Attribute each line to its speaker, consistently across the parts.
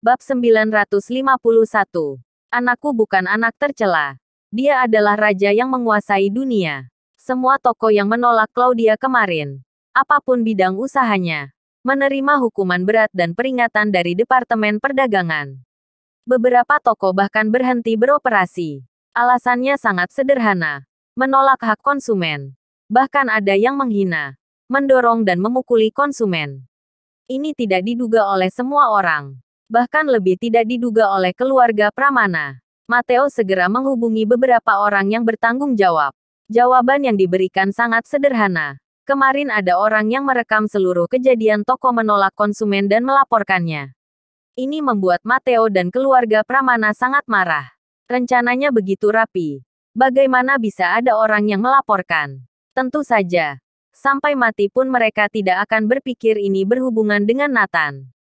Speaker 1: Bab 951. Anakku bukan anak tercela. Dia adalah raja yang menguasai dunia. Semua toko yang menolak Claudia kemarin, apapun bidang usahanya, menerima hukuman berat dan peringatan dari Departemen Perdagangan. Beberapa toko bahkan berhenti beroperasi. Alasannya sangat sederhana. Menolak hak konsumen. Bahkan ada yang menghina, mendorong dan memukuli konsumen. Ini tidak diduga oleh semua orang. Bahkan lebih tidak diduga oleh keluarga Pramana. Matteo segera menghubungi beberapa orang yang bertanggung jawab. Jawaban yang diberikan sangat sederhana. Kemarin ada orang yang merekam seluruh kejadian toko menolak konsumen dan melaporkannya. Ini membuat Matteo dan keluarga Pramana sangat marah. Rencananya begitu rapi. Bagaimana bisa ada orang yang melaporkan? Tentu saja. Sampai mati pun mereka tidak akan berpikir ini berhubungan dengan Nathan.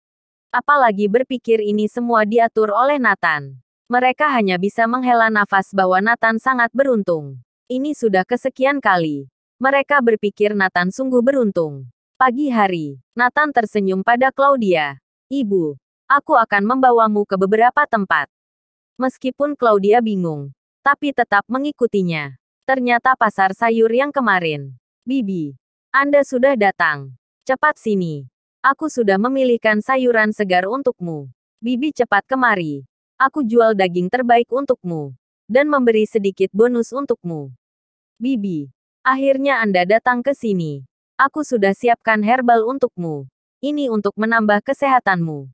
Speaker 1: Apalagi berpikir ini semua diatur oleh Nathan. Mereka hanya bisa menghela nafas bahwa Nathan sangat beruntung. Ini sudah kesekian kali. Mereka berpikir Nathan sungguh beruntung. Pagi hari, Nathan tersenyum pada Claudia. Ibu, aku akan membawamu ke beberapa tempat. Meskipun Claudia bingung, tapi tetap mengikutinya. Ternyata pasar sayur yang kemarin. Bibi, Anda sudah datang. Cepat sini. Aku sudah memilihkan sayuran segar untukmu. Bibi cepat kemari. Aku jual daging terbaik untukmu. Dan memberi sedikit bonus untukmu. Bibi, akhirnya Anda datang ke sini. Aku sudah siapkan herbal untukmu. Ini untuk menambah kesehatanmu.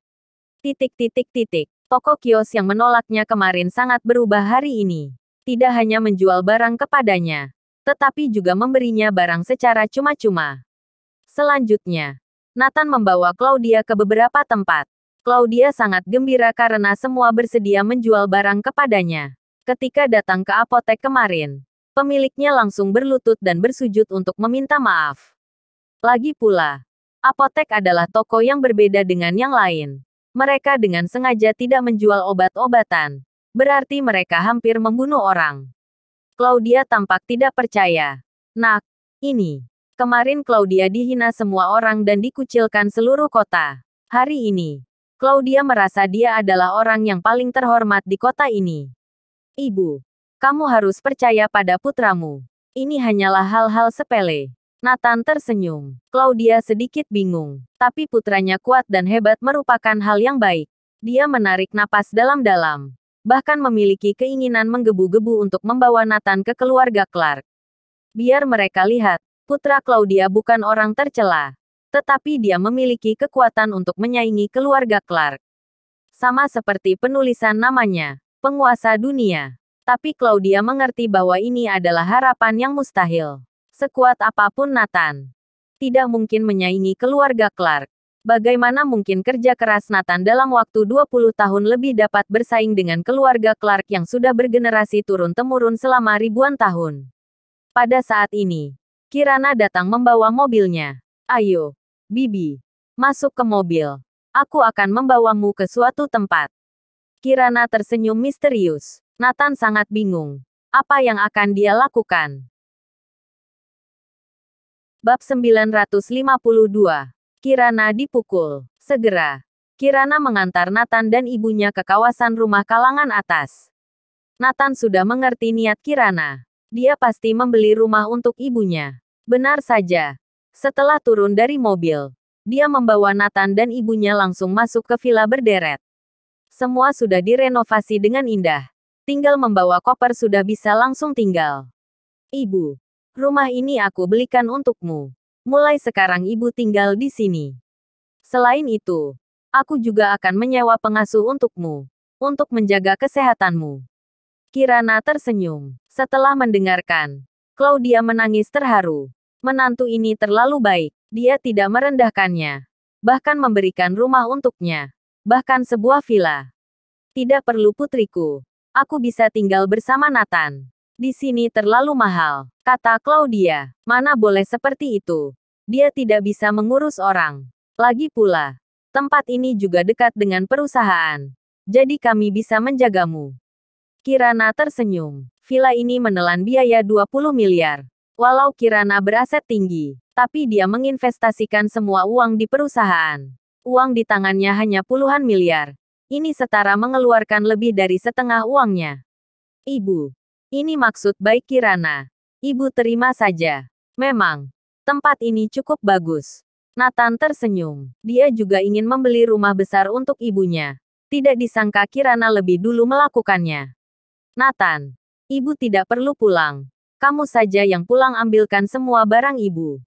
Speaker 1: Toko kios yang menolaknya kemarin sangat berubah hari ini. Tidak hanya menjual barang kepadanya, tetapi juga memberinya barang secara cuma-cuma. Selanjutnya, Nathan membawa Claudia ke beberapa tempat. Claudia sangat gembira karena semua bersedia menjual barang kepadanya. Ketika datang ke apotek kemarin, pemiliknya langsung berlutut dan bersujud untuk meminta maaf. Lagi pula, apotek adalah toko yang berbeda dengan yang lain. Mereka dengan sengaja tidak menjual obat-obatan. Berarti mereka hampir membunuh orang. Claudia tampak tidak percaya. Nak, ini. Kemarin Claudia dihina semua orang dan dikucilkan seluruh kota. Hari ini, Claudia merasa dia adalah orang yang paling terhormat di kota ini. Ibu, kamu harus percaya pada putramu. Ini hanyalah hal-hal sepele. Nathan tersenyum. Claudia sedikit bingung, tapi putranya kuat dan hebat merupakan hal yang baik. Dia menarik napas dalam-dalam, bahkan memiliki keinginan menggebu-gebu untuk membawa Nathan ke keluarga Clark. Biar mereka lihat, putra Claudia bukan orang tercela, tetapi dia memiliki kekuatan untuk menyaingi keluarga Clark. Sama seperti penulisan namanya, penguasa dunia. Tapi Claudia mengerti bahwa ini adalah harapan yang mustahil. Sekuat apapun Nathan, tidak mungkin menyaingi keluarga Clark. Bagaimana mungkin kerja keras Nathan dalam waktu 20 tahun lebih dapat bersaing dengan keluarga Clark yang sudah bergenerasi turun-temurun selama ribuan tahun? Pada saat ini, Kirana datang membawa mobilnya. Ayo, Bibi, masuk ke mobil. Aku akan membawamu ke suatu tempat. Kirana tersenyum misterius. Nathan sangat bingung. Apa yang akan dia lakukan? Bab 952. Kirana dipukul. Segera, Kirana mengantar Nathan dan ibunya ke kawasan rumah kalangan atas. Nathan sudah mengerti niat Kirana. Dia pasti membeli rumah untuk ibunya. Benar saja. Setelah turun dari mobil, dia membawa Nathan dan ibunya langsung masuk ke villa berderet. Semua sudah direnovasi dengan indah. Tinggal membawa koper sudah bisa langsung tinggal. Ibu, rumah ini aku belikan untukmu. Mulai sekarang ibu tinggal di sini. Selain itu, aku juga akan menyewa pengasuh untukmu, untuk menjaga kesehatanmu. Kirana tersenyum. Setelah mendengarkan, Claudia menangis terharu. Menantu ini terlalu baik. Dia tidak merendahkannya. Bahkan memberikan rumah untuknya. Bahkan sebuah villa. Tidak perlu putriku. Aku bisa tinggal bersama Nathan. Di sini terlalu mahal, kata Claudia. Mana boleh seperti itu. Dia tidak bisa mengurus orang. Lagi pula, tempat ini juga dekat dengan perusahaan. Jadi kami bisa menjagamu. Kirana tersenyum. Villa ini menelan biaya 20 miliar. Walau Kirana beraset tinggi, tapi dia menginvestasikan semua uang di perusahaan. Uang di tangannya hanya puluhan miliar. Ini setara mengeluarkan lebih dari setengah uangnya. Ibu. Ini maksud baik Kirana. Ibu terima saja. Memang. Tempat ini cukup bagus. Nathan tersenyum. Dia juga ingin membeli rumah besar untuk ibunya. Tidak disangka Kirana lebih dulu melakukannya. Nathan. Ibu tidak perlu pulang. Kamu saja yang pulang ambilkan semua barang ibu.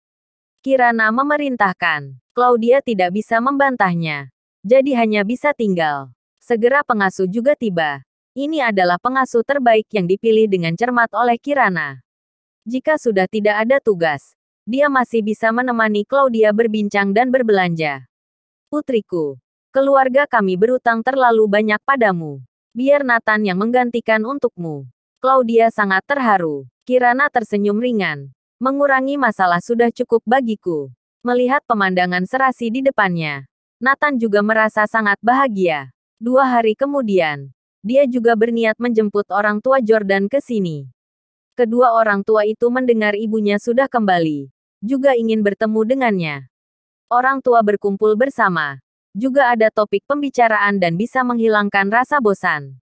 Speaker 1: Kirana memerintahkan. Claudia tidak bisa membantahnya. Jadi hanya bisa tinggal. Segera pengasuh juga tiba. Ini adalah pengasuh terbaik yang dipilih dengan cermat oleh Kirana. Jika sudah tidak ada tugas, dia masih bisa menemani Claudia berbincang dan berbelanja. Putriku, keluarga kami berutang terlalu banyak padamu. Biar Nathan yang menggantikan untukmu. Claudia sangat terharu. Kirana tersenyum ringan. Mengurangi masalah sudah cukup bagiku. Melihat pemandangan serasi di depannya, Nathan juga merasa sangat bahagia. 2 hari kemudian, dia juga berniat menjemput orang tua Jordan ke sini. Kedua orang tua itu mendengar ibunya sudah kembali, juga ingin bertemu dengannya. Orang tua berkumpul bersama, juga ada topik pembicaraan dan bisa menghilangkan rasa bosan.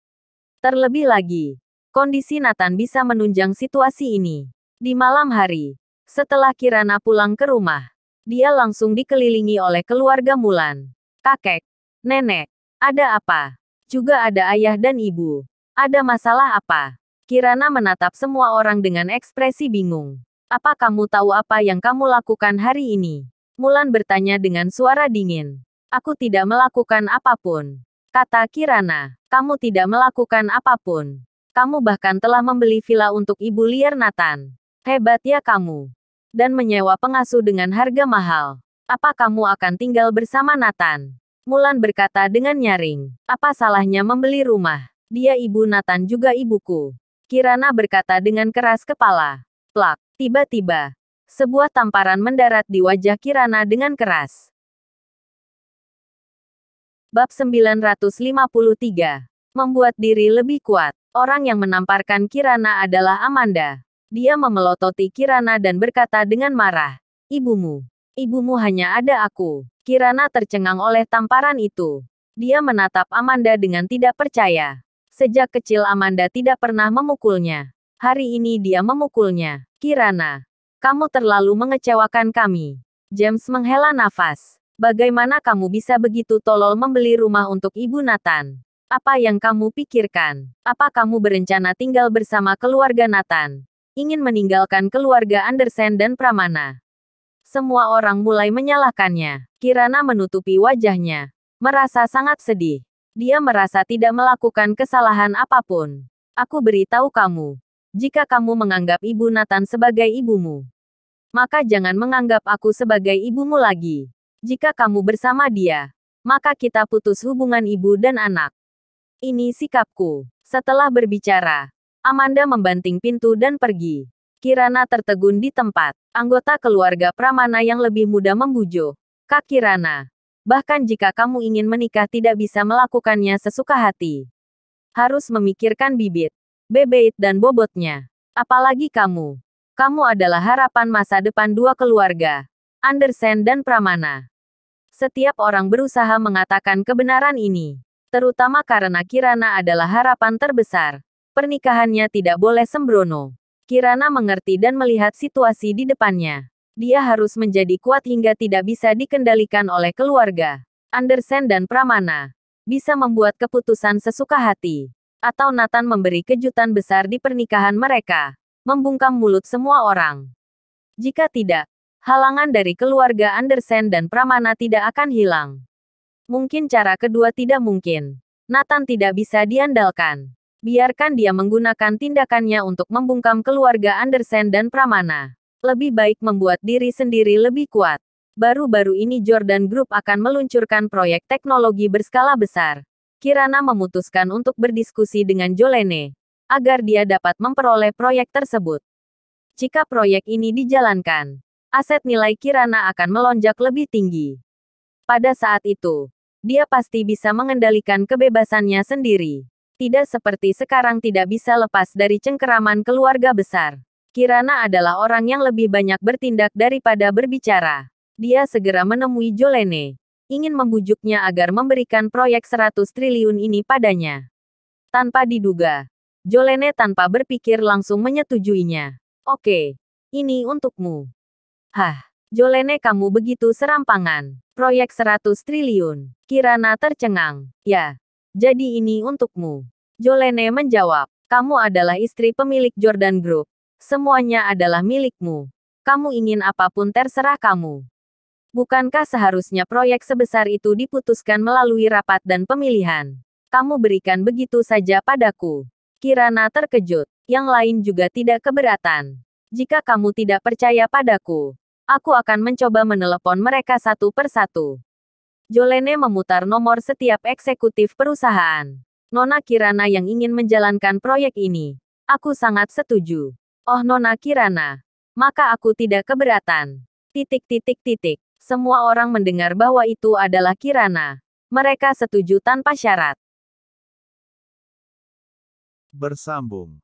Speaker 1: Terlebih lagi, kondisi Nathan bisa menunjang situasi ini. Di malam hari, setelah Kirana pulang ke rumah, dia langsung dikelilingi oleh keluarga Mulan. Kakek, nenek, ada apa? Juga ada ayah dan ibu. Ada masalah apa? Kirana menatap semua orang dengan ekspresi bingung. Apa kamu tahu apa yang kamu lakukan hari ini? Mulan bertanya dengan suara dingin. Aku tidak melakukan apapun. Kata Kirana. Kamu tidak melakukan apapun. Kamu bahkan telah membeli villa untuk ibu liar Nathan. Hebat ya kamu. Dan menyewa pengasuh dengan harga mahal. Apa kamu akan tinggal bersama Nathan? Mulan berkata dengan nyaring. Apa salahnya membeli rumah? Dia ibu Nathan juga ibuku. Kirana berkata dengan keras kepala. Plak. Tiba-tiba, sebuah tamparan mendarat di wajah Kirana dengan keras. Bab 953. Membuat diri lebih kuat. Orang yang menamparkan Kirana adalah Amanda. Dia memelototi Kirana dan berkata dengan marah. Ibumu. Ibumu hanya ada aku. Kirana tercengang oleh tamparan itu. Dia menatap Amanda dengan tidak percaya. Sejak kecil Amanda tidak pernah memukulnya. Hari ini dia memukulnya. Kirana, kamu terlalu mengecewakan kami. James menghela nafas. Bagaimana kamu bisa begitu tolol membeli rumah untuk ibu Nathan? Apa yang kamu pikirkan? Apa kamu berencana tinggal bersama keluarga Nathan? Ingin meninggalkan keluarga Andersen dan Pramana? Semua orang mulai menyalahkannya. Kirana menutupi wajahnya. Merasa sangat sedih. Dia merasa tidak melakukan kesalahan apapun. Aku beritahu kamu. Jika kamu menganggap ibu Nathan sebagai ibumu, maka jangan menganggap aku sebagai ibumu lagi. Jika kamu bersama dia, maka kita putus hubungan ibu dan anak. Ini sikapku. Setelah berbicara, Amanda membanting pintu dan pergi. Kirana tertegun di tempat. Anggota keluarga Pramana yang lebih muda membujuk. Kak Kirana, bahkan jika kamu ingin menikah tidak bisa melakukannya sesuka hati. Harus memikirkan bibit, bebet dan bobotnya. Apalagi kamu. Kamu adalah harapan masa depan dua keluarga, Andersen dan Pramana. Setiap orang berusaha mengatakan kebenaran ini. Terutama karena Kirana adalah harapan terbesar. Pernikahannya tidak boleh sembrono. Kirana mengerti dan melihat situasi di depannya. Dia harus menjadi kuat hingga tidak bisa dikendalikan oleh keluarga, Andersen dan Pramana. Bisa membuat keputusan sesuka hati. Atau Nathan memberi kejutan besar di pernikahan mereka. Membungkam mulut semua orang. Jika tidak, halangan dari keluarga Andersen dan Pramana tidak akan hilang. Mungkin cara kedua tidak mungkin. Nathan tidak bisa diandalkan. Biarkan dia menggunakan tindakannya untuk membungkam keluarga Andersen dan Pramana. Lebih baik membuat diri sendiri lebih kuat. Baru-baru ini Jordan Group akan meluncurkan proyek teknologi berskala besar. Kirana memutuskan untuk berdiskusi dengan Jolene, agar dia dapat memperoleh proyek tersebut. Jika proyek ini dijalankan, aset nilai Kirana akan melonjak lebih tinggi. Pada saat itu, dia pasti bisa mengendalikan kebebasannya sendiri. Tidak seperti sekarang tidak bisa lepas dari cengkeraman keluarga besar. Kirana adalah orang yang lebih banyak bertindak daripada berbicara. Dia segera menemui Jolene. ingin membujuknya agar memberikan proyek 100 triliun ini padanya. Tanpa diduga, Jolene tanpa berpikir langsung menyetujuinya. Oke, ini untukmu. Hah, Jolene kamu begitu serampangan. Proyek 100 triliun. Kirana tercengang. Ya, jadi ini untukmu. Jolene menjawab, kamu adalah istri pemilik Jordan Group. Semuanya adalah milikmu. Kamu ingin apapun terserah kamu. Bukankah seharusnya proyek sebesar itu diputuskan melalui rapat dan pemilihan? Kamu berikan begitu saja padaku. Kirana terkejut. Yang lain juga tidak keberatan. Jika kamu tidak percaya padaku, aku akan mencoba menelepon mereka satu persatu. Jolene memutar nomor setiap eksekutif perusahaan. Nona Kirana yang ingin menjalankan proyek ini. Aku sangat setuju. Oh Nona Kirana. Maka aku tidak keberatan. Semua orang mendengar bahwa itu adalah Kirana. Mereka setuju tanpa syarat.
Speaker 2: Bersambung.